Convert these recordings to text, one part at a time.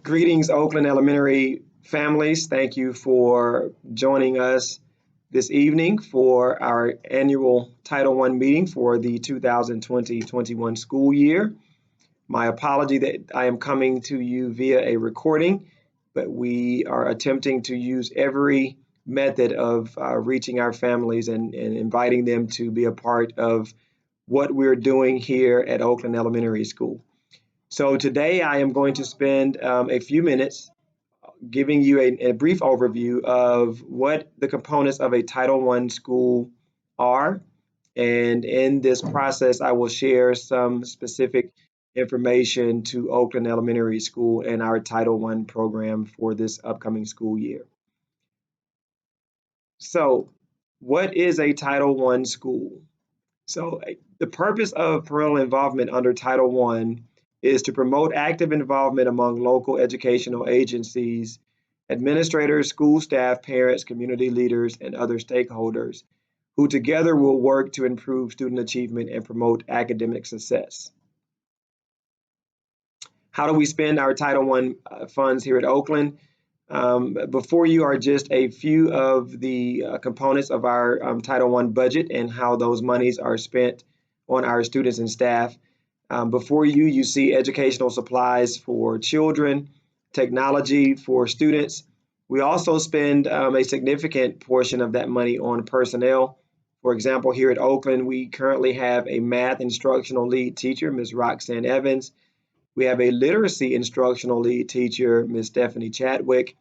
Greetings, Oakland Elementary families. Thank you for joining us this evening for our annual Title I meeting for the 2020-21 school year. My apology that I am coming to you via a recording, but we are attempting to use every method of reaching our families and inviting them to be a part of what we're doing here at Oakland Elementary School. So today I am going to spend a few minutes giving you a brief overview of what the components of a Title I school are. And in this process, I will share some specific information to Oakland Elementary School and our Title I program for this upcoming school year. So, what is a Title I school? So, the purpose of parental involvement under Title I is to promote active involvement among local educational agencies, administrators, school staff, parents, community leaders, and other stakeholders who together will work to improve student achievement and promote academic success. How do we spend our Title I funds here at Oakland? Before you are just a few of the components of our Title I budget and how those monies are spent on our students and staff. Before you see educational supplies for children, technology for students. We also spend a significant portion of that money on personnel. For example, here at Oakland, we currently have a math instructional lead teacher, Ms. Roxanne Evans. We have a literacy instructional lead teacher, Ms. Stephanie Chadwick.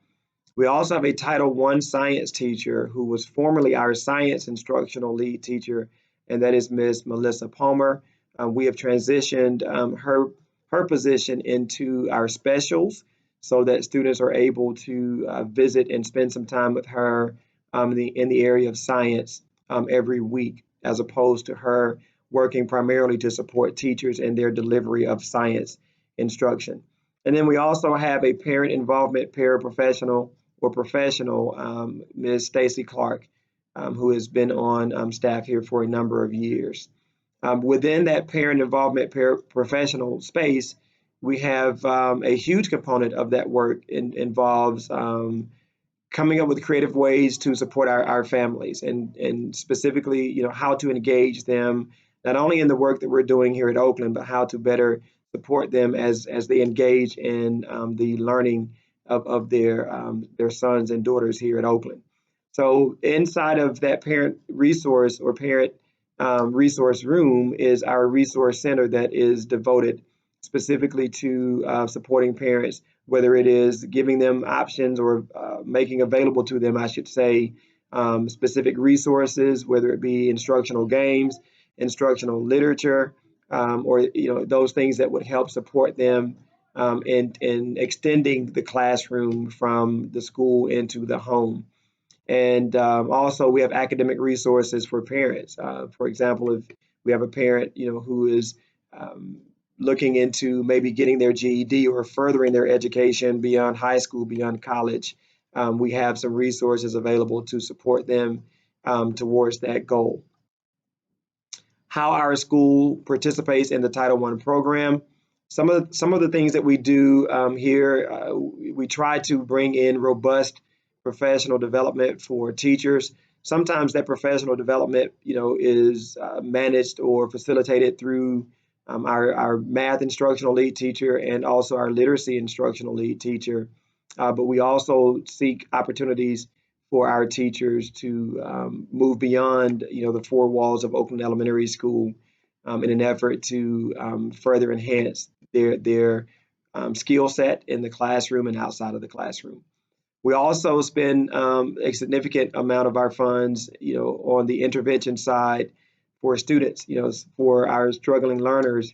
We also have a Title I science teacher who was formerly our science instructional lead teacher, and that is Ms. Melissa Palmer. We have transitioned her position into our specials so that students are able to visit and spend some time with her in the area of science every week, as opposed to her working primarily to support teachers in their delivery of science instruction. And then we also have a parent involvement paraprofessional or professional, Ms. Stacy Clark, who has been on staff here for a number of years. Within that parent involvement professional space, we have a huge component of that work involves coming up with creative ways to support our families and specifically, how to engage them, not only in the work that we're doing here at Oakland, but how to better support them as they engage in the learning of their sons and daughters here at Oakland. So inside of that parent resource or parent resource room is our resource center that is devoted specifically to supporting parents, whether it is giving them options or making available to them, I should say, specific resources, whether it be instructional games, instructional literature, or those things that would help support them in extending the classroom from the school into the home. And also we have academic resources for parents. For example, if we have a parent, who is looking into maybe getting their GED or furthering their education beyond high school, beyond college, we have some resources available to support them towards that goal. How our school participates in the Title I program. Some of the things that we do here, we try to bring in robust professional development for teachers. Sometimes that professional development, is managed or facilitated through our math instructional lead teacher and also our literacy instructional lead teacher. But we also seek opportunities for our teachers to move beyond, the four walls of Oakland Elementary School in an effort to further enhance their skill set in the classroom and outside of the classroom. We also spend a significant amount of our funds, on the intervention side for students, for our struggling learners.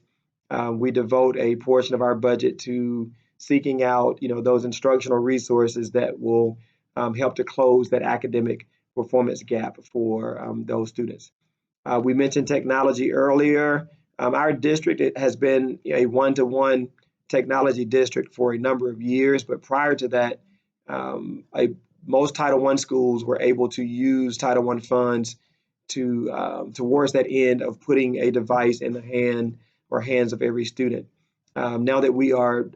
We devote a portion of our budget to seeking out, those instructional resources that will help to close that academic performance gap for those students. We mentioned technology earlier. Our district has been a one-to-one technology district for a number of years, but prior to that, most Title I schools were able to use Title I funds towards that end of putting a device in the hands of every student. Now that we are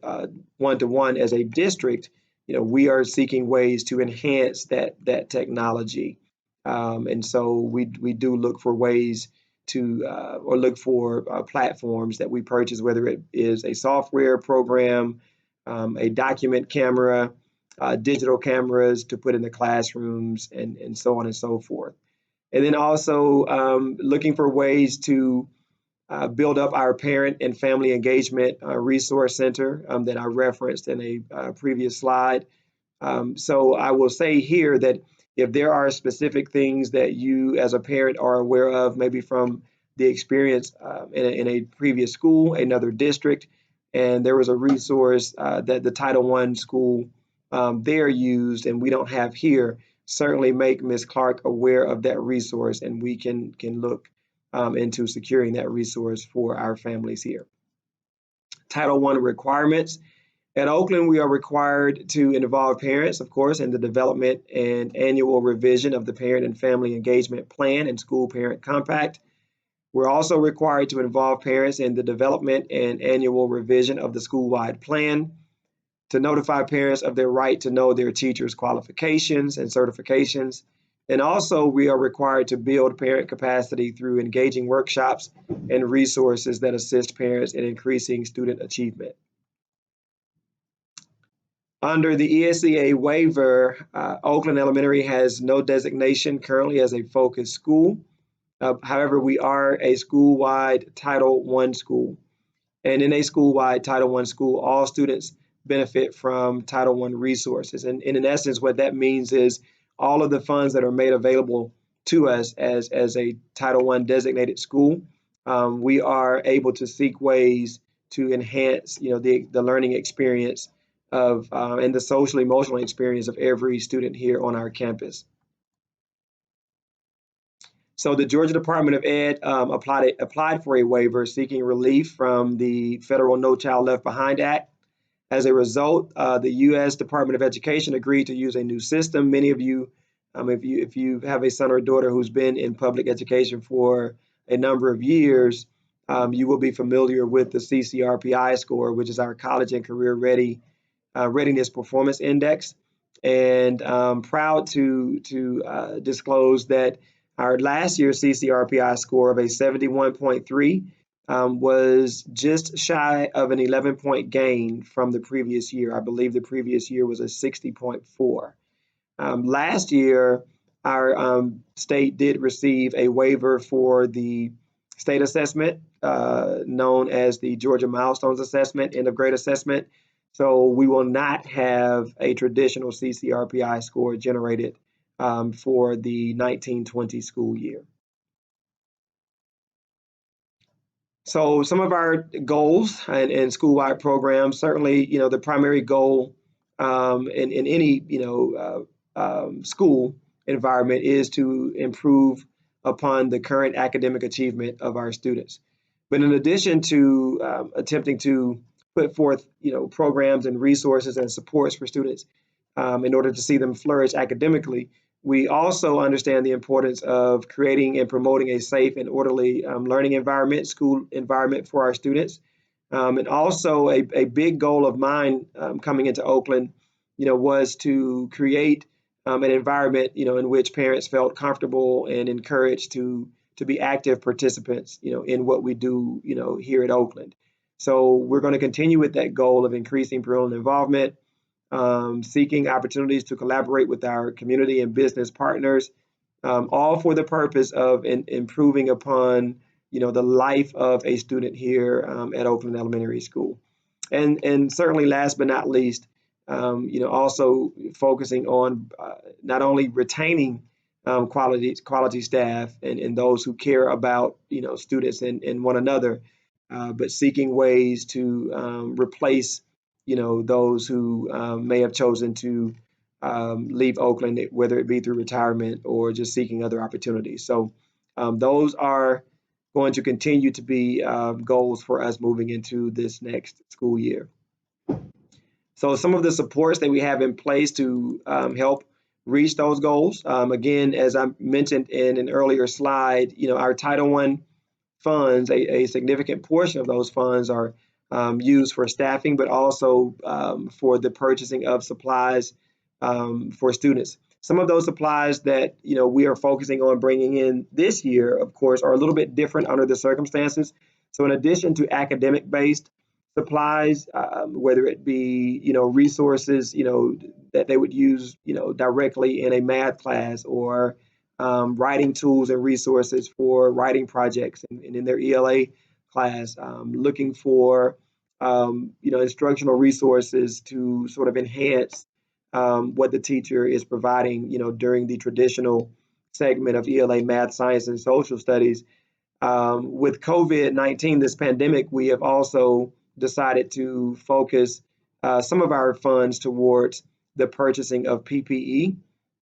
one-to-one as a district, we are seeking ways to enhance that technology. And so we do look for ways to or look for platforms that we purchase, whether it is a software program, a document camera, digital cameras to put in the classrooms, and so on and so forth. And then also looking for ways to build up our parent and family engagement resource center that I referenced in a previous slide. So I will say here that if there are specific things that you as a parent are aware of, maybe from the experience in a previous school, another district, and there was a resource that the Title I school there used and we don't have here, certainly make Ms. Clark aware of that resource, and we can look into securing that resource for our families here. Title I requirements. At Oakland, we are required to involve parents, of course, in the development and annual revision of the Parent and Family Engagement Plan and School Parent Compact. We're also required to involve parents in the development and annual revision of the school-wide plan, to notify parents of their right to know their teachers' qualifications and certifications. And also, we are required to build parent capacity through engaging workshops and resources that assist parents in increasing student achievement. Under the ESEA waiver, Oakland Elementary has no designation currently as a focus school. However, we are a school-wide Title I school. And in a school-wide Title I school, all students benefit from Title I resources. And in essence, what that means is all of the funds that are made available to us as a Title I designated school, we are able to seek ways to enhance, the learning experience of and the social emotional experience of every student here on our campus. So the Georgia Department of Ed applied for a waiver seeking relief from the federal No Child Left Behind Act. As a result, the U.S. Department of Education agreed to use a new system. Many of you, if you have a son or daughter who's been in public education for a number of years, you will be familiar with the CCRPI score, which is our College and Career Readiness Performance Index. And I'm proud to disclose that our last year's CCRPI score of a 71.3 was just shy of an 11-point gain from the previous year. I believe the previous year was a 60.4. Last year, our state did receive a waiver for the state assessment known as the Georgia Milestones Assessment, end of grade assessment. So we will not have a traditional CCRPI score generated for the 1920 school year. So some of our goals and school-wide programs, certainly, the primary goal in any, school environment is to improve upon the current academic achievement of our students. But in addition to attempting to put forth, programs and resources and supports for students in order to see them flourish academically, we also understand the importance of creating and promoting a safe and orderly learning environment, school environment for our students. And also a big goal of mine coming into Oakland, was to create an environment, in which parents felt comfortable and encouraged to be active participants, in what we do, here at Oakland. So we're going to continue with that goal of increasing parental involvement, seeking opportunities to collaborate with our community and business partners, all for the purpose of improving upon, the life of a student here at Oakland Elementary School. And certainly last but not least, also focusing on not only retaining quality staff and those who care about, students and one another, but seeking ways to replace, those who may have chosen to leave Oakland, whether it be through retirement or just seeking other opportunities. So those are going to continue to be goals for us moving into this next school year. So some of the supports that we have in place to help reach those goals, again, as I mentioned in an earlier slide, our Title I funds, a significant portion of those funds are used for staffing, but also for the purchasing of supplies for students. Some of those supplies that we are focusing on bringing in this year, of course, are a little bit different under the circumstances. So in addition to academic-based supplies, whether it be resources that they would use directly in a math class, or writing tools and resources for writing projects and in their ELA class, looking for instructional resources to sort of enhance what the teacher is providing during the traditional segment of ELA math, science, and social studies. With COVID-19, this pandemic, we have also decided to focus some of our funds towards the purchasing of PPE,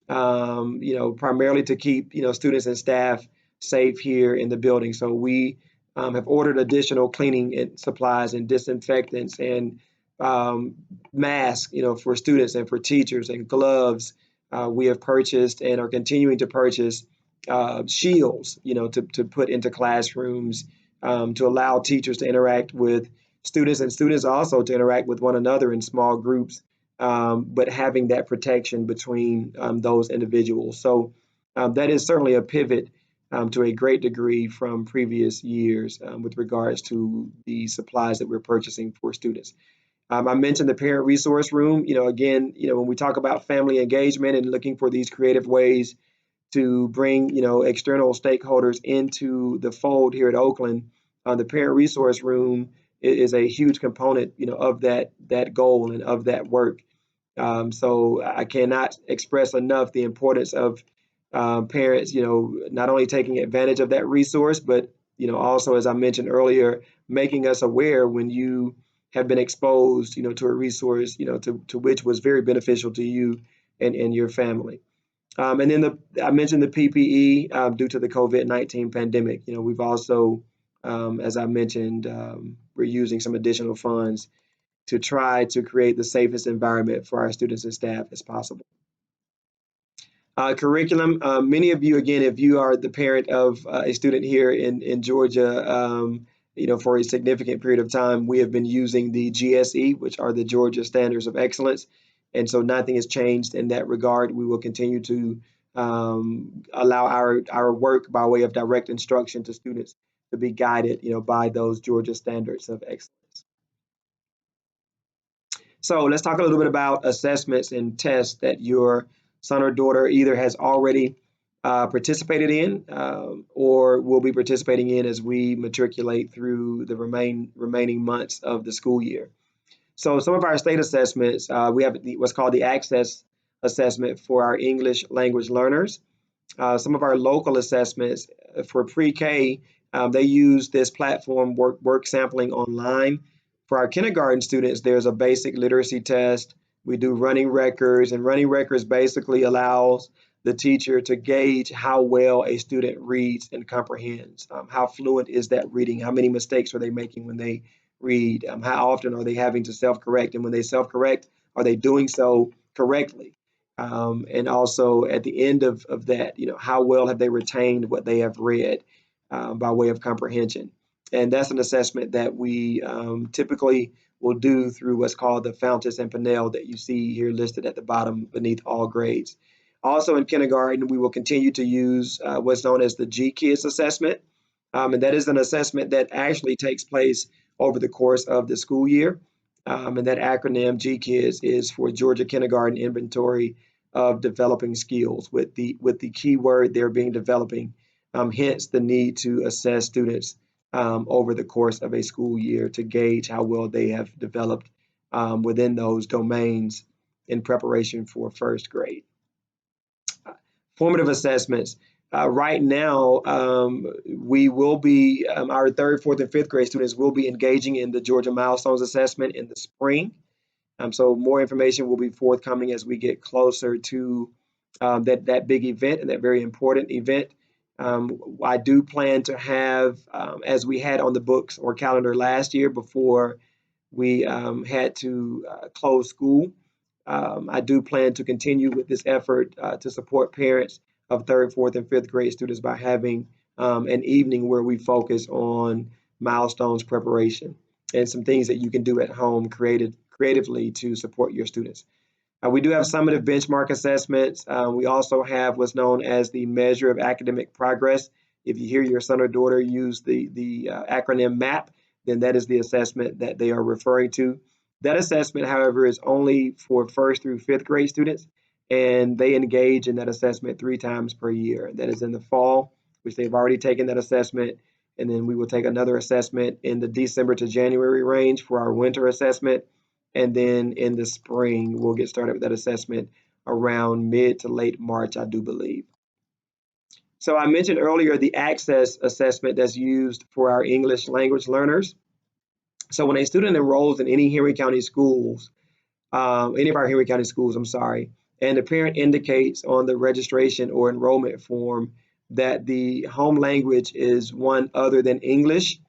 primarily to keep students and staff safe here in the building. So we have ordered additional cleaning supplies and disinfectants and masks, for students and for teachers, and gloves. We have purchased and are continuing to purchase shields, to put into classrooms, to allow teachers to interact with students, and students also to interact with one another in small groups, but having that protection between those individuals. So that is certainly a pivot to a great degree from previous years with regards to the supplies that we're purchasing for students. I mentioned the parent resource room. Again, when we talk about family engagement and looking for these creative ways to bring external stakeholders into the fold here at Oakland, the parent resource room is a huge component of that goal and of that work. So I cannot express enough the importance of parents not only taking advantage of that resource, but also, as I mentioned earlier, making us aware when you have been exposed to a resource to which was very beneficial to you and your family. And then I mentioned the PPE due to the COVID-19 pandemic. We've also, as I mentioned, we're using some additional funds to try to create the safest environment for our students and staff as possible. Curriculum, many of you, again, if you are the parent of a student here in Georgia, for a significant period of time, we have been using the GSE, which are the Georgia Standards of Excellence. And so nothing has changed in that regard. We will continue to allow our work by way of direct instruction to students to be guided, by those Georgia Standards of Excellence. So let's talk a little bit about assessments and tests that your son or daughter either has already participated in or will be participating in as we matriculate through the remaining months of the school year. So some of our state assessments, we have what's called the Access Assessment for our English language learners. Some of our local assessments for pre-K, they use this platform, work sampling online. For our kindergarten students, there's a basic literacy test. We do running records, and running records basically allows the teacher to gauge how well a student reads and comprehends. How fluent is that reading? How many mistakes are they making when they read? How often are they having to self-correct? And when they self-correct, are they doing so correctly? And also at the end of that, how well have they retained what they have read by way of comprehension? And that's an assessment that we typically will do through what's called the Fountas and Pinnell that you see here listed at the bottom beneath all grades. Also in kindergarten, we will continue to use what's known as the GKIDS assessment. And that is an assessment that actually takes place over the course of the school year. And that acronym GKIDS is for Georgia Kindergarten Inventory of Developing Skills, with the key word there being developing, hence the need to assess students over the course of a school year to gauge how well they have developed within those domains in preparation for first grade. Formative assessments. Right now, we will be, our third, fourth, and fifth grade students will be engaging in the Georgia Milestones assessment in the spring. So more information will be forthcoming as we get closer to that big event and that very important event. I do plan to have, as we had on the books or calendar last year before we had to close school, I do plan to continue with this effort to support parents of third, fourth, and fifth grade students by having an evening where we focus on milestones preparation. and some things that you can do at home creatively to support your students. We do have summative benchmark assessments. We also have what's known as the measure of academic progress. If you hear your son or daughter use the acronym MAP, then that is the assessment that they are referring to. That assessment, however, is only for first through fifth grade students, and they engage in that assessment 3 times per year. That is in the fall, which they've already taken that assessment, and then we will take another assessment in the December to January range for our winter assessment. And then in the spring, we'll get started with that assessment around mid to late March, I do believe. So I mentioned earlier the access assessment that's used for our English language learners. So when a student enrolls in any Henry County schools, any of our Henry County schools, I'm sorry, and the parent indicates on the registration or enrollment form that the home language is one other than English,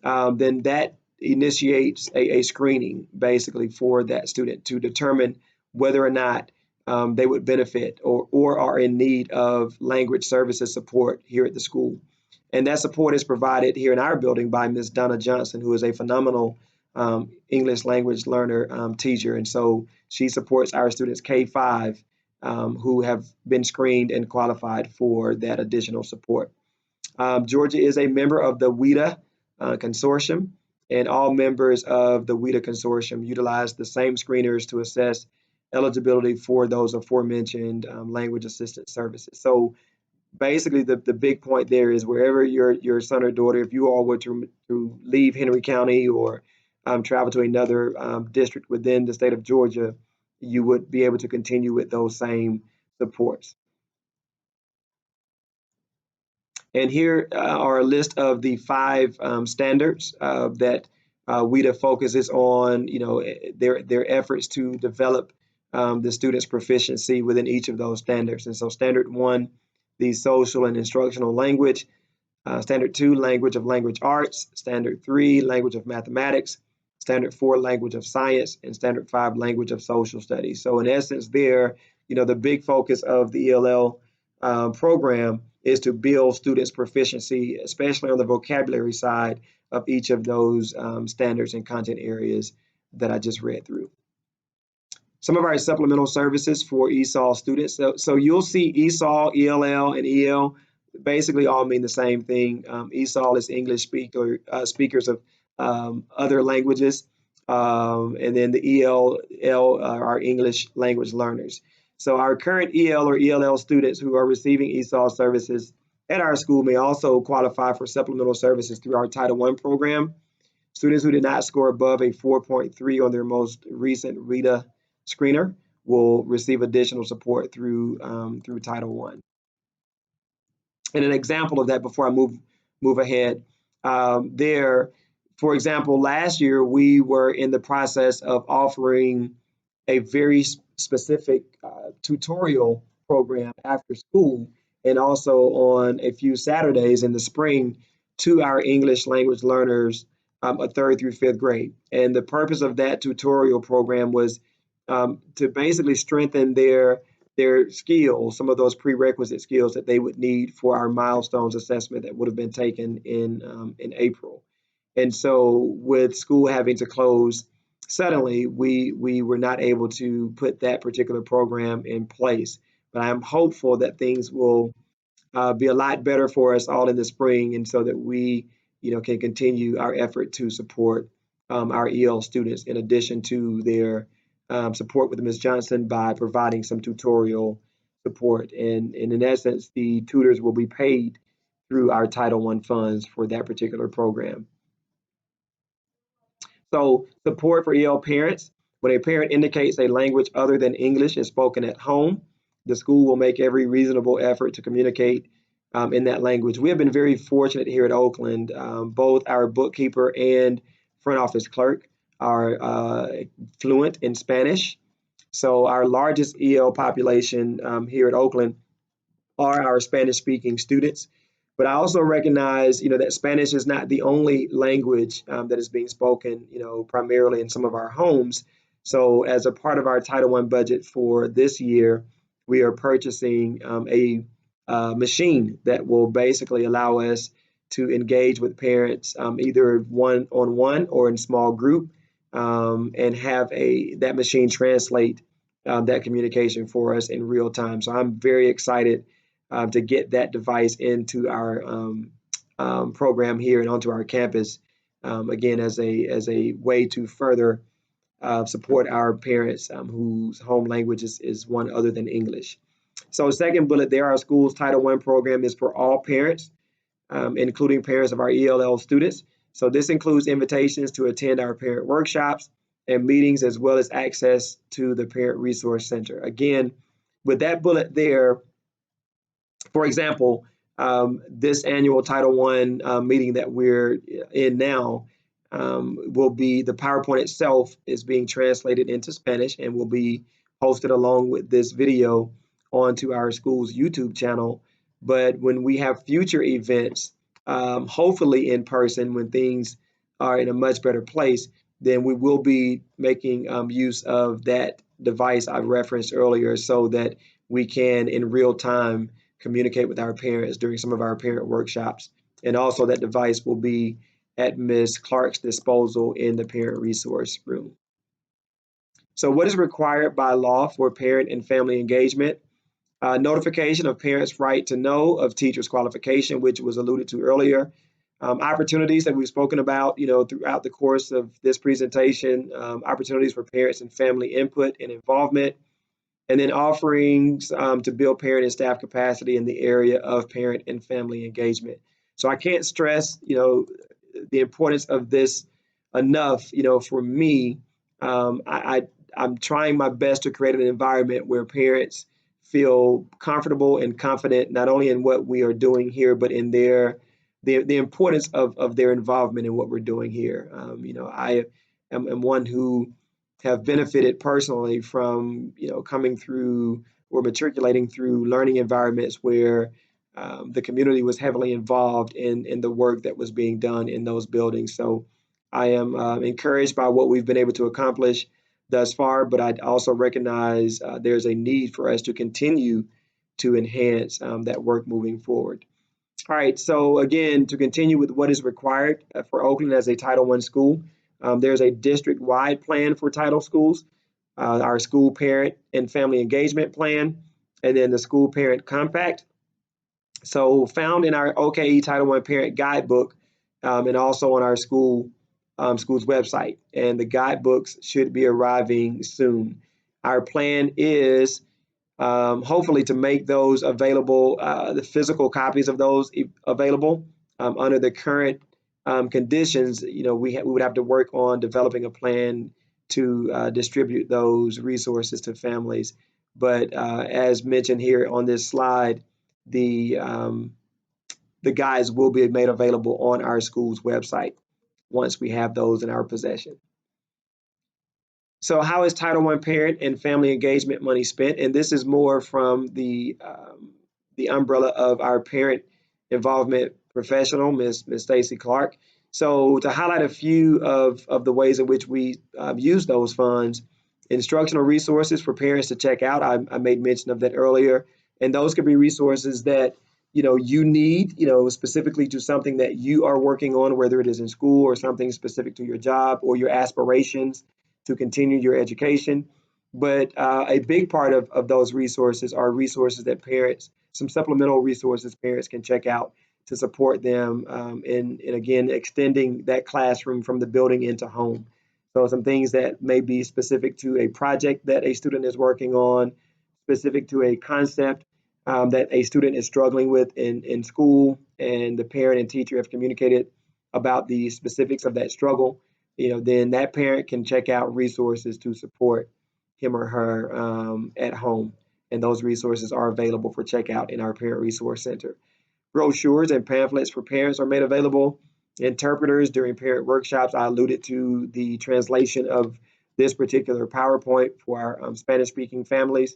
then that initiates a screening basically for that student to determine whether or not they would benefit or are in need of language services support here at the school. And that support is provided here in our building by Ms. Donna Johnson, who is a phenomenal English language learner teacher. And so she supports our students K-5 who have been screened and qualified for that additional support. Georgia is a member of the WIDA consortium, and all members of the WIDA consortium utilize the same screeners to assess eligibility for those aforementioned language assistance services. So basically the big point there is wherever your son or daughter, if you all were to leave Henry County or travel to another district within the state of Georgia, you would be able to continue with those same supports. And here are a list of the 5 standards that WIDA focuses on, their efforts to develop the student's proficiency within each of those standards. And so standard 1, the social and instructional language. Standard 2, language of language arts. Standard 3, language of mathematics. Standard 4, language of science. And standard 5, language of social studies. So in essence there, the big focus of the ELL program is to build students' proficiency, especially on the vocabulary side of each of those standards and content areas that I just read through. Some of our supplemental services for ESOL students. So you'll see ESOL, ELL, and EL basically all mean the same thing. ESOL is English speakers of other languages, and then the EL are English language learners. So our current EL or ELL students who are receiving ESOL services at our school may also qualify for supplemental services through our Title I program. Students who did not score above a 4.3 on their most recent RETA screener will receive additional support through Title I. And an example of that before I move ahead, for example, last year we were in the process of offering a very specific tutorial program after school and also on a few Saturdays in the spring to our English language learners, a 3rd through 5th grade. And the purpose of that tutorial program was to basically strengthen their skills, some of those prerequisite skills that they would need for our Milestones assessment that would have been taken in April. And so with school having to close suddenly, we were not able to put that particular program in place. But I'm hopeful that things will be a lot better for us all in the spring, and so that we can continue our effort to support our EL students in addition to their support with Ms. Johnson by providing some tutorial support. And in essence, the tutors will be paid through our Title I funds for that particular program. So support for EL parents. When a parent indicates a language other than English is spoken at home, the school will make every reasonable effort to communicate in that language. We have been very fortunate here at Oakland. Both our bookkeeper and front office clerk are fluent in Spanish. So our largest EL population here at Oakland are our Spanish-speaking students. But I also recognize, that Spanish is not the only language that is being spoken, primarily in some of our homes. So as a part of our Title I budget for this year, we are purchasing a machine that will basically allow us to engage with parents, either one-on-one or in small group, and have that machine translate that communication for us in real time. So I'm very excited to get that device into our program here and onto our campus, again, as a way to further support our parents whose home language is one other than English. So second bullet there, our school's Title I program is for all parents, including parents of our ELL students. So this includes invitations to attend our parent workshops and meetings, as well as access to the Parent Resource Center. Again, with that bullet there, for example, this annual Title I meeting that we're in now will be, the PowerPoint itself is being translated into Spanish and will be posted along with this video onto our school's YouTube channel. But when we have future events, hopefully in person, when things are in a much better place, then we will be making use of that device I referenced earlier, so that we can in real time communicate with our parents during some of our parent workshops. And also that device will be at Ms. Clark's disposal in the parent resource room. So what is required by law for parent and family engagement? Notification of parents' right to know of teachers' qualification, which was alluded to earlier. Opportunities that we've spoken about, throughout the course of this presentation, opportunities for parents and family input and involvement, and then offerings to build parent and staff capacity in the area of parent and family engagement. So I can't stress, the importance of this enough. For me, I'm trying my best to create an environment where parents feel comfortable and confident, not only in what we are doing here, but in the importance of their involvement in what we're doing here. I am one who have benefited personally from, coming through or matriculating through learning environments where the community was heavily involved in the work that was being done in those buildings. So I am encouraged by what we've been able to accomplish thus far, but I also recognize there's a need for us to continue to enhance that work moving forward. All right, so again, to continue with what is required for Oakland as a Title I school, there's a district-wide plan for title schools, our school parent and family engagement plan, and then the school parent compact. So found in our OKE Title I parent guidebook, and also on our school's website. And the guidebooks should be arriving soon. Our plan is hopefully to make those available, the physical copies of those available. Under the current conditions, we would have to work on developing a plan to distribute those resources to families. But as mentioned here on this slide, the guides will be made available on our school's website once we have those in our possession. So how is Title I parent and family engagement money spent? And this is more from the umbrella of our parent involvement professional, Ms. Stacy Clark. So to highlight a few of the ways in which we use those funds, instructional resources for parents to check out. I made mention of that earlier. And those could be resources that you need, specifically to something that you are working on, whether it is in school or something specific to your job or your aspirations to continue your education. But a big part of those resources are resources that parents, some supplemental resources parents can check out to support them in again, extending that classroom from the building into home. So some things that may be specific to a project that a student is working on, specific to a concept that a student is struggling with in school, and the parent and teacher have communicated about the specifics of that struggle, then that parent can check out resources to support him or her at home. And those resources are available for checkout in our Parent Resource Center. Brochures and pamphlets for parents are made available. Interpreters during parent workshops. I alluded to the translation of this particular PowerPoint for our Spanish-speaking families.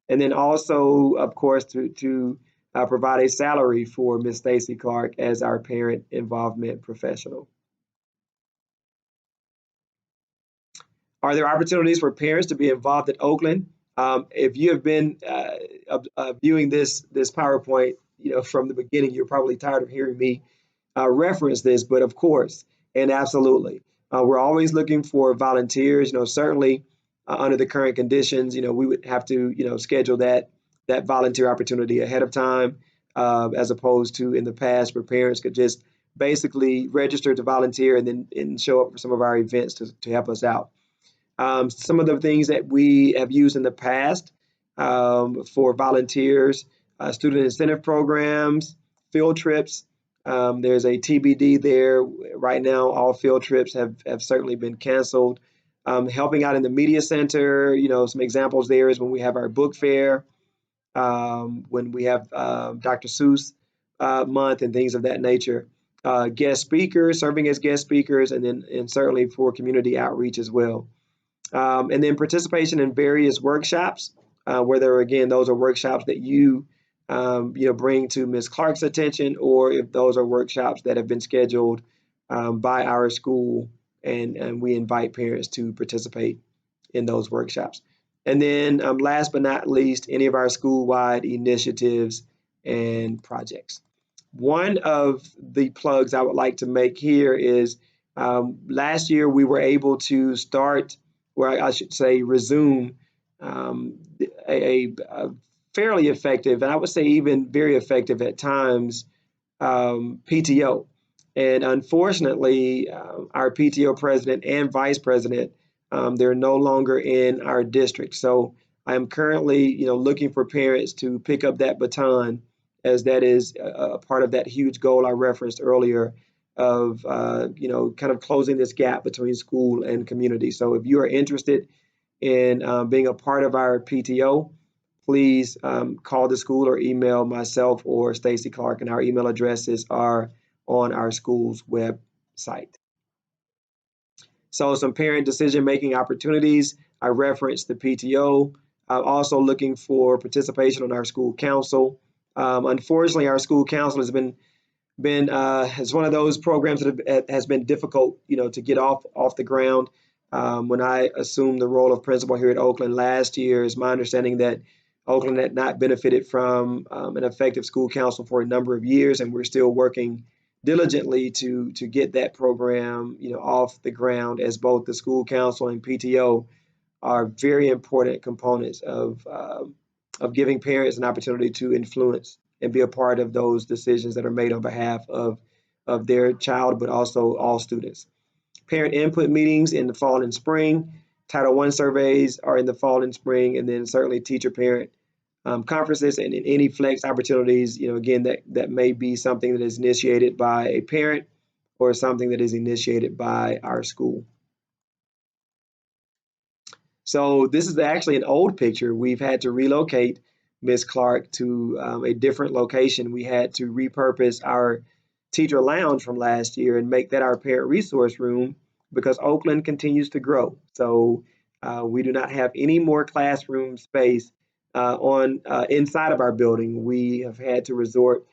And then also, of course, to provide a salary for Ms. Stacy Clark as our parent involvement professional. Are there opportunities for parents to be involved at Oakland? If you have been viewing this PowerPoint, from the beginning, you're probably tired of hearing me reference this, but of course, and absolutely, we're always looking for volunteers. Certainly under the current conditions, we would have to, schedule that volunteer opportunity ahead of time, as opposed to in the past where parents could just basically register to volunteer and then show up for some of our events to help us out. Some of the things that we have used in the past for volunteers, student incentive programs, field trips. There's a TBD there. Right now, all field trips have certainly been canceled. Helping out in the media center, some examples there is when we have our book fair, when we have Dr. Seuss month and things of that nature. Guest speakers, serving as guest speakers, and certainly for community outreach as well. And then participation in various workshops, whether again those are workshops that you bring to Ms. Clark's attention, or if those are workshops that have been scheduled by our school, and we invite parents to participate in those workshops. And then last but not least, any of our school-wide initiatives and projects. One of the plugs I would like to make here is last year we were able to start, or I should say resume, a fairly effective, and I would say even very effective at times, PTO. And unfortunately, our PTO president and vice president, they're no longer in our district. So I'm currently, looking for parents to pick up that baton, as that is a part of that huge goal I referenced earlier of, kind of closing this gap between school and community. So if you are interested in being a part of our PTO, please call the school or email myself or Stacy Clark, and our email addresses are on our school's website. So some parent decision-making opportunities. I referenced the PTO. Also looking for participation on our school council. Unfortunately, our school council has been it's one of those programs that has been difficult, to get off the ground. When I assumed the role of principal here at Oakland last year, it's my understanding that Oakland had not benefited from an effective school council for a number of years, and we're still working diligently to get that program, off the ground, as both the school council and PTO are very important components of giving parents an opportunity to influence and be a part of those decisions that are made on behalf of their child, but also all students. Parent input meetings in the fall and spring. Title I surveys are in the fall and spring, and then certainly teacher-parent conferences and any flex opportunities, again, that may be something that is initiated by a parent or something that is initiated by our school. So this is actually an old picture. We've had to relocate Ms. Clark to a different location. We had to repurpose our teacher lounge from last year and make that our parent resource room, because Oakland continues to grow. So we do not have any more classroom space inside of our building. We have had to resort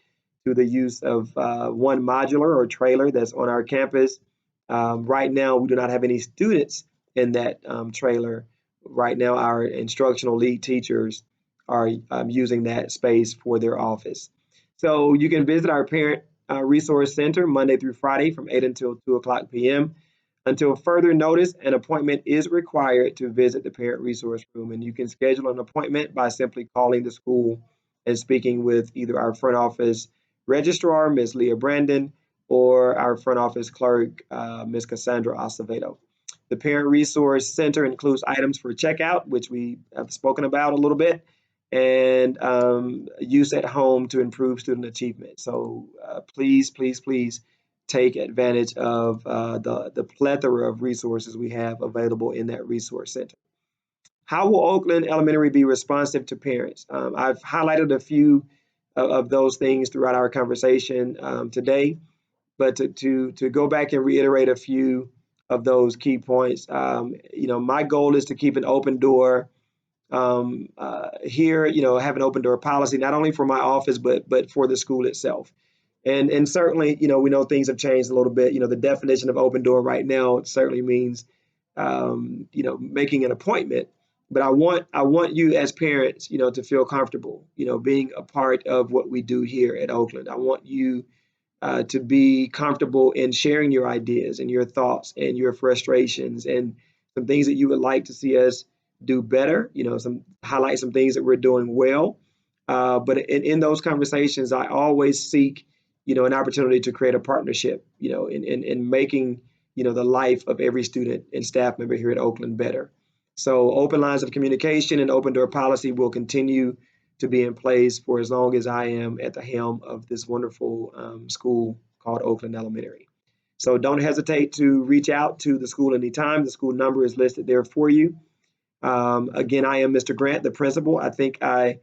to the use of one modular or trailer that's on our campus. Right now, we do not have any students in that trailer. Right now, our instructional lead teachers are using that space for their office. So you can visit our Parent Resource Center Monday through Friday from 8 until 2 o'clock p.m. Until further notice, an appointment is required to visit the Parent Resource Room, and you can schedule an appointment by simply calling the school and speaking with either our front office registrar, Ms. Leah Brandon, or our front office clerk, Ms. Cassandra Acevedo. The Parent Resource Center includes items for checkout, which we have spoken about a little bit, and use at home to improve student achievement. So please, please, please take advantage of the plethora of resources we have available in that resource center. How will Oakland Elementary be responsive to parents? I've highlighted a few of those things throughout our conversation today, but to go back and reiterate a few of those key points, my goal is to keep an open door here, have an open door policy, not only for my office, but for the school itself. And certainly, we know things have changed a little bit. The definition of open door right now certainly means, making an appointment. But I want you as parents, to feel comfortable, being a part of what we do here at Oakland. I want you to be comfortable in sharing your ideas and your thoughts and your frustrations and some things that you would like to see us do better, highlight some things that we're doing well. But in those conversations, I always seek, an opportunity to create a partnership, in making, the life of every student and staff member here at Oakland better. So open lines of communication and open door policy will continue to be in place for as long as I am at the helm of this wonderful school called Oakland Elementary. So don't hesitate to reach out to the school anytime. The school number is listed there for you. Again, I am Mr. Grant, the principal. I think I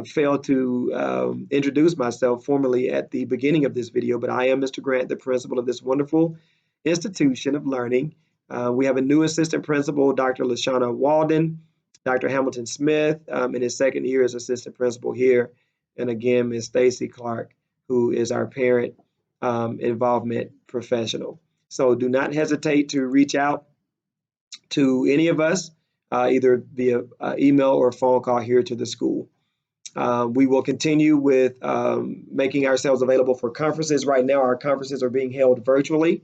failed to introduce myself formally at the beginning of this video, but I am Mr. Grant, the principal of this wonderful institution of learning. We have a new assistant principal, Dr. LaShawna Walden, Dr. Hamilton Smith in his second year as assistant principal here. And again, Ms. Stacy Clark, who is our parent involvement professional. So do not hesitate to reach out to any of us, either via email or phone call here to the school. We will continue with making ourselves available for conferences. Right now, our conferences are being held virtually.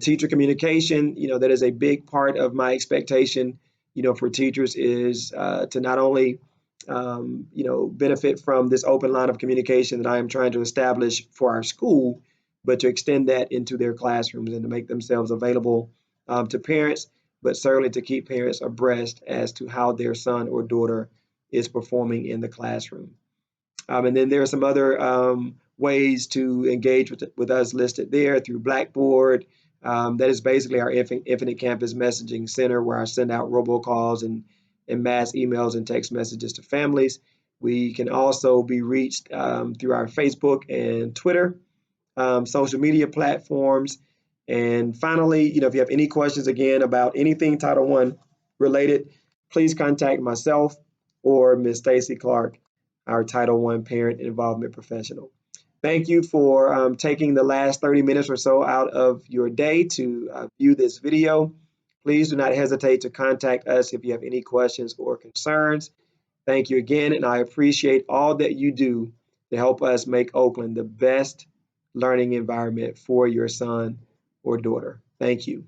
Teacher communication, that is a big part of my expectation, for teachers is to not only, benefit from this open line of communication that I am trying to establish for our school, but to extend that into their classrooms and to make themselves available to parents, but certainly to keep parents abreast as to how their son or daughter is performing in the classroom. And then there are some other ways to engage with us listed there through Blackboard. That is basically our Infinite Campus Messaging Center, where I send out robocalls and mass emails and text messages to families. We can also be reached through our Facebook and Twitter social media platforms. And finally, if you have any questions again about anything Title I related, please contact myself or Ms. Stacy Clark, our Title I parent involvement professional. Thank you for taking the last 30 minutes or so out of your day to view this video. Please do not hesitate to contact us if you have any questions or concerns. Thank you again, and I appreciate all that you do to help us make Oakland the best learning environment for your son or daughter. Thank you.